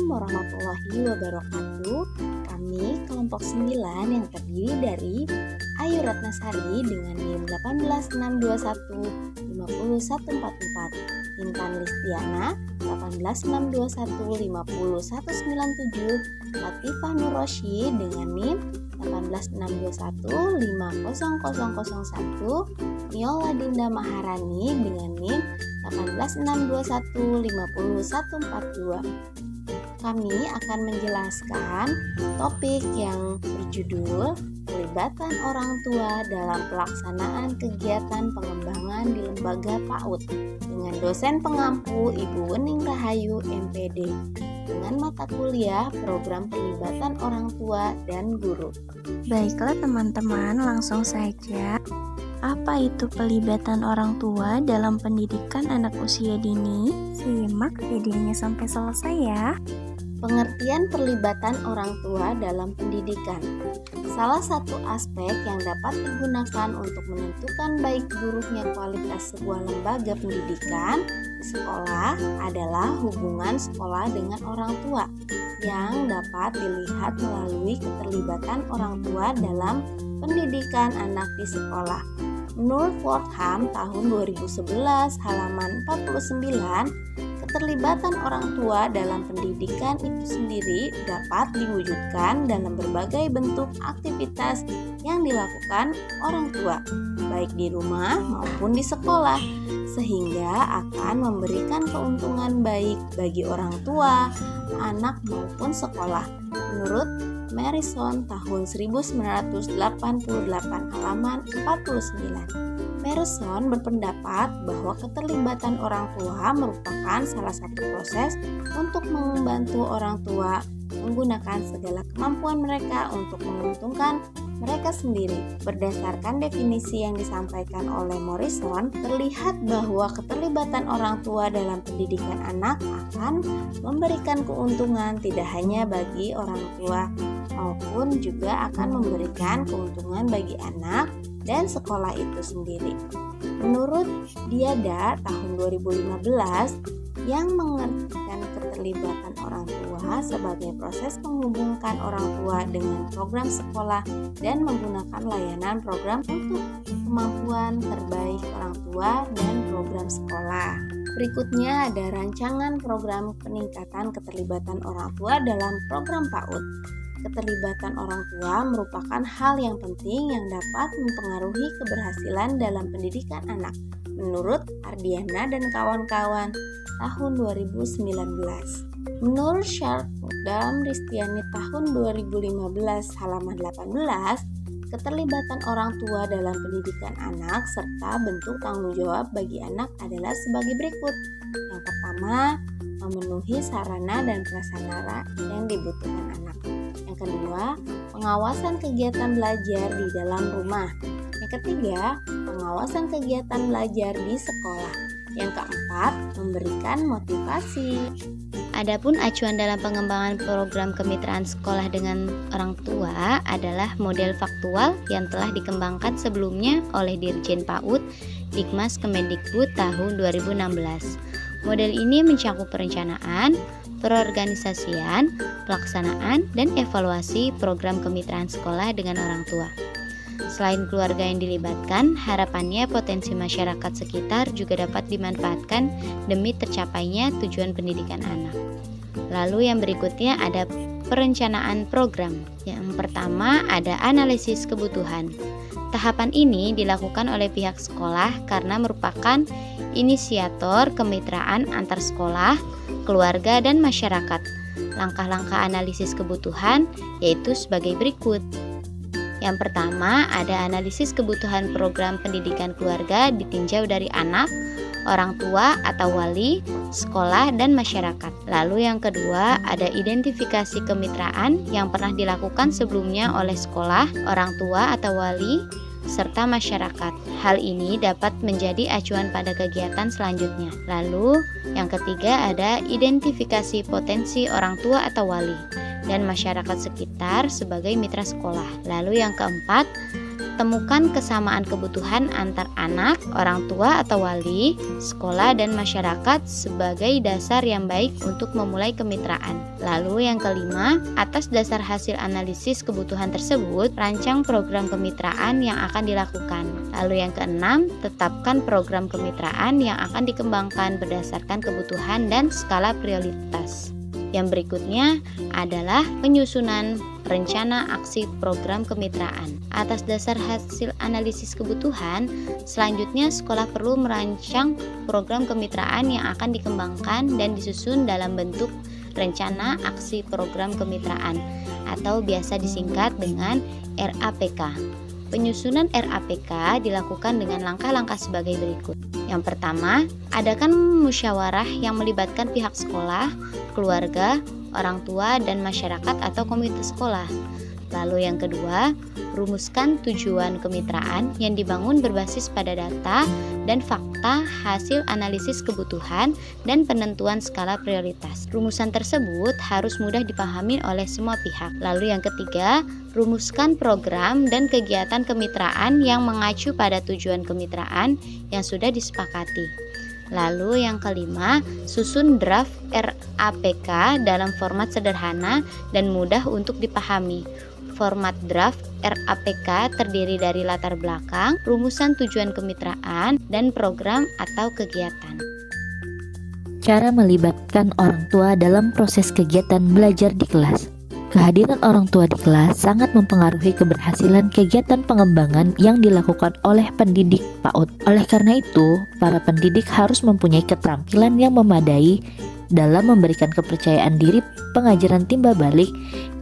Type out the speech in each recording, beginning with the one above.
warahmatullahi wabarakatuh. Kami kelompok 9 yang terdiri dari Ayu Ratnasari dengan NIM 18621 50144, Intan Listiana 18621 50197, Latifah Nurrosyi dengan NIM 18621 50001, Niola Dinda Maharani dengan NIM 18621 50142. Kami akan menjelaskan topik yang berjudul pelibatan orang tua dalam pelaksanaan kegiatan pengembangan di lembaga PAUD dengan dosen pengampu Ibu Wening Rahayu MPD dengan mata kuliah program pelibatan orang tua dan guru. Baiklah teman-teman, langsung saja. Apa itu pelibatan orang tua dalam pendidikan anak usia dini? Simak videonya sampai selesai ya. Pengertian pelibatan orang tua dalam pendidikan. Salah satu aspek yang dapat digunakan untuk menentukan baik buruknya kualitas sebuah lembaga pendidikan di sekolah adalah hubungan sekolah dengan orang tua yang dapat dilihat melalui keterlibatan orang tua dalam pendidikan anak di sekolah. Menurut Fordham tahun 2011 halaman 49, keterlibatan orang tua dalam pendidikan itu sendiri dapat diwujudkan dalam berbagai bentuk aktivitas yang dilakukan orang tua, baik di rumah maupun di sekolah, sehingga akan memberikan keuntungan baik bagi orang tua, anak maupun sekolah. Menurut Marison tahun 1988 halaman 49. Marison berpendapat bahwa keterlibatan orang tua merupakan salah satu proses untuk membantu orang tua menggunakan segala kemampuan mereka untuk menguntungkan mereka sendiri. Berdasarkan definisi yang disampaikan oleh Morrison, terlihat bahwa keterlibatan orang tua dalam pendidikan anak akan memberikan keuntungan tidak hanya bagi orang tua, maupun juga akan memberikan keuntungan bagi anak dan sekolah itu sendiri. Menurut Diada tahun 2015 yang mengertikan keterlibatan orang tua sebagai proses menghubungkan orang tua dengan program sekolah dan menggunakan layanan program untuk kemampuan terbaik orang tua dan program sekolah. Berikutnya ada rancangan program peningkatan keterlibatan orang tua dalam program PAUD. Keterlibatan orang tua merupakan hal yang penting yang dapat mempengaruhi keberhasilan dalam pendidikan anak. Menurut Ardiana dan kawan-kawan tahun 2019. Menurut Sharp dalam Ristiani tahun 2015 halaman 18, keterlibatan orang tua dalam pendidikan anak serta bentuk tanggung jawab bagi anak adalah sebagai berikut. Yang pertama, memenuhi sarana dan prasarana yang dibutuhkan anak. Yang kedua, pengawasan kegiatan belajar di dalam rumah. Yang ketiga, pengawasan kegiatan belajar di sekolah. Yang keempat, memberikan motivasi. Adapun acuan dalam pengembangan program kemitraan sekolah dengan orang tua adalah model faktual yang telah dikembangkan sebelumnya oleh Dirjen PAUD Dikmas Kemendikbud tahun 2016. Model ini mencakup perencanaan, perorganisasian, pelaksanaan, dan evaluasi program kemitraan sekolah dengan orang tua. Selain keluarga yang dilibatkan, harapannya potensi masyarakat sekitar juga dapat dimanfaatkan demi tercapainya tujuan pendidikan anak. Lalu yang berikutnya ada perencanaan program. Yang pertama ada analisis kebutuhan. Tahapan ini dilakukan oleh pihak sekolah karena merupakan inisiator kemitraan antar sekolah, keluarga, dan masyarakat. Langkah-langkah analisis kebutuhan yaitu sebagai berikut. Yang pertama, ada analisis kebutuhan program pendidikan keluarga ditinjau dari anak, orang tua atau wali, sekolah, dan masyarakat. Lalu yang kedua, ada identifikasi kemitraan yang pernah dilakukan sebelumnya oleh sekolah, orang tua atau wali, serta masyarakat. Hal ini dapat menjadi acuan pada kegiatan selanjutnya. Lalu, yang ketiga ada identifikasi potensi orang tua atau wali dan masyarakat sekitar sebagai mitra sekolah. Lalu yang keempat, mempertemukan kesamaan kebutuhan antar anak, orang tua atau wali, sekolah dan masyarakat sebagai dasar yang baik untuk memulai kemitraan. Lalu yang kelima, atas dasar hasil analisis kebutuhan tersebut, rancang program kemitraan yang akan dilakukan. Lalu yang keenam, tetapkan program kemitraan yang akan dikembangkan berdasarkan kebutuhan dan skala prioritas. Yang berikutnya adalah penyusunan rencana aksi program kemitraan. Atas dasar hasil analisis kebutuhan, selanjutnya sekolah perlu merancang program kemitraan yang akan dikembangkan dan disusun dalam bentuk rencana aksi program kemitraan atau biasa disingkat dengan RAPK. Penyusunan RAPK dilakukan dengan langkah-langkah sebagai berikut. Yang pertama, adakan musyawarah yang melibatkan pihak sekolah, keluarga, orang tua, dan masyarakat atau komite sekolah. Lalu yang kedua, rumuskan tujuan kemitraan yang dibangun berbasis pada data dan fakta hasil analisis kebutuhan dan penentuan skala prioritas. Rumusan tersebut harus mudah dipahami oleh semua pihak. Lalu yang ketiga, rumuskan program dan kegiatan kemitraan yang mengacu pada tujuan kemitraan yang sudah disepakati. Lalu yang kelima, susun draft RAPK dalam format sederhana dan mudah untuk dipahami. Format draft RAPK terdiri dari latar belakang, rumusan tujuan kemitraan, dan program atau kegiatan. Cara melibatkan orang tua dalam proses kegiatan belajar di kelas. Kehadiran orang tua di kelas sangat mempengaruhi keberhasilan kegiatan pengembangan yang dilakukan oleh pendidik PAUD. Oleh karena itu, para pendidik harus mempunyai keterampilan yang memadai dalam memberikan kepercayaan diri pengajaran timbal balik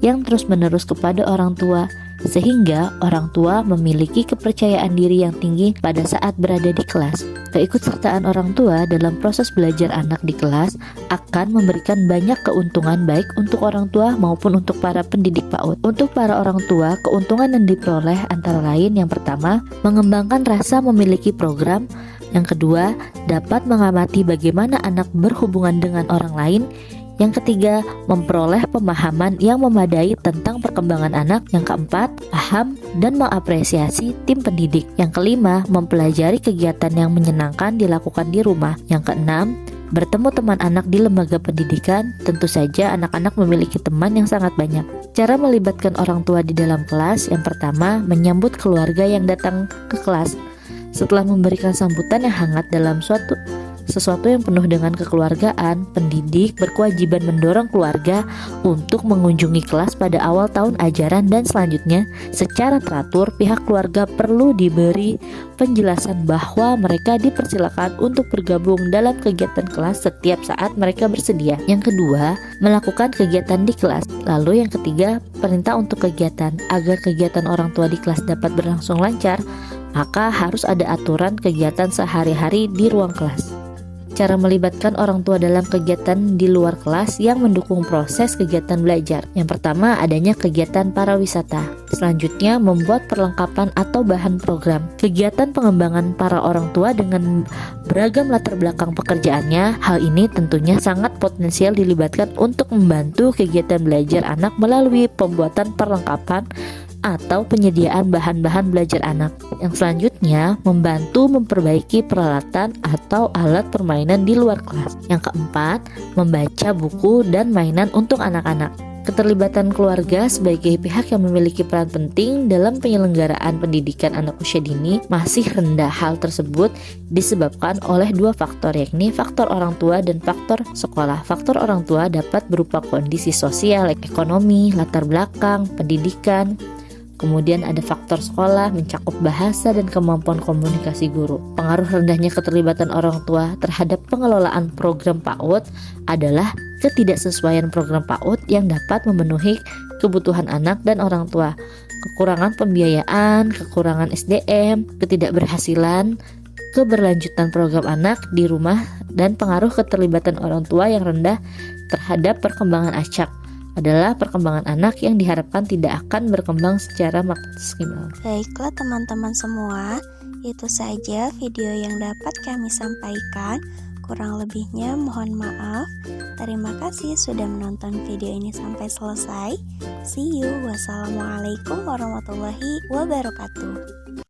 yang terus-menerus kepada orang tua, sehingga orang tua memiliki kepercayaan diri yang tinggi pada saat berada di kelas. Keikutsertaan orang tua dalam proses belajar anak di kelas akan memberikan banyak keuntungan baik untuk orang tua maupun untuk para pendidik PAUD. Untuk para orang tua, keuntungan yang diperoleh antara lain yang pertama, mengembangkan rasa memiliki program. Yang kedua, dapat mengamati bagaimana anak berhubungan dengan orang lain. Yang ketiga, memperoleh pemahaman yang memadai tentang perkembangan anak. Yang keempat, paham dan mengapresiasi tim pendidik. Yang kelima, mempelajari kegiatan yang menyenangkan dilakukan di rumah. Yang keenam, bertemu teman anak di lembaga pendidikan. Tentu saja anak-anak memiliki teman yang sangat banyak. Cara melibatkan orang tua di dalam kelas, yang pertama, menyambut keluarga yang datang ke kelas. Setelah memberikan sambutan yang hangat dalam sesuatu yang penuh dengan kekeluargaan, pendidik berkewajiban mendorong keluarga untuk mengunjungi kelas pada awal tahun ajaran dan selanjutnya. Secara teratur, pihak keluarga perlu diberi penjelasan bahwa mereka dipersilakan untuk bergabung dalam kegiatan kelas setiap saat mereka bersedia. Yang kedua, melakukan kegiatan di kelas. Lalu yang ketiga, perintah untuk kegiatan. Agar kegiatan orang tua di kelas dapat berlangsung lancar, maka harus ada aturan kegiatan sehari-hari di ruang kelas. Cara melibatkan orang tua dalam kegiatan di luar kelas yang mendukung proses kegiatan belajar. Yang pertama, adanya kegiatan parawisata. Selanjutnya, membuat perlengkapan atau bahan program. Kegiatan pengembangan para orang tua dengan beragam latar belakang pekerjaannya. Hal ini tentunya sangat potensial dilibatkan untuk membantu kegiatan belajar anak melalui pembuatan perlengkapan atau penyediaan bahan-bahan belajar anak. Yang selanjutnya, membantu memperbaiki peralatan atau alat permainan di luar kelas. Yang keempat, membaca buku dan mainan untuk anak-anak. Keterlibatan keluarga sebagai pihak yang memiliki peran penting dalam penyelenggaraan pendidikan anak usia dini masih rendah. Hal tersebut disebabkan oleh dua faktor, yakni faktor orang tua dan faktor sekolah. Faktor orang tua dapat berupa kondisi sosial, ekonomi, latar belakang, pendidikan. Kemudian ada faktor sekolah, mencakup bahasa dan kemampuan komunikasi guru. Pengaruh rendahnya keterlibatan orang tua terhadap pengelolaan program PAUD adalah ketidaksesuaian program PAUD yang dapat memenuhi kebutuhan anak dan orang tua, kekurangan pembiayaan, kekurangan SDM, ketidakberhasilan, keberlanjutan program anak di rumah, dan pengaruh keterlibatan orang tua yang rendah terhadap perkembangan acak adalah perkembangan anak yang diharapkan tidak akan berkembang secara maksimal. Baiklah teman-teman semua, itu saja video yang dapat kami sampaikan. Kurang lebihnya mohon maaf. Terima kasih sudah menonton video ini sampai selesai. See you. Wassalamualaikum warahmatullahi wabarakatuh.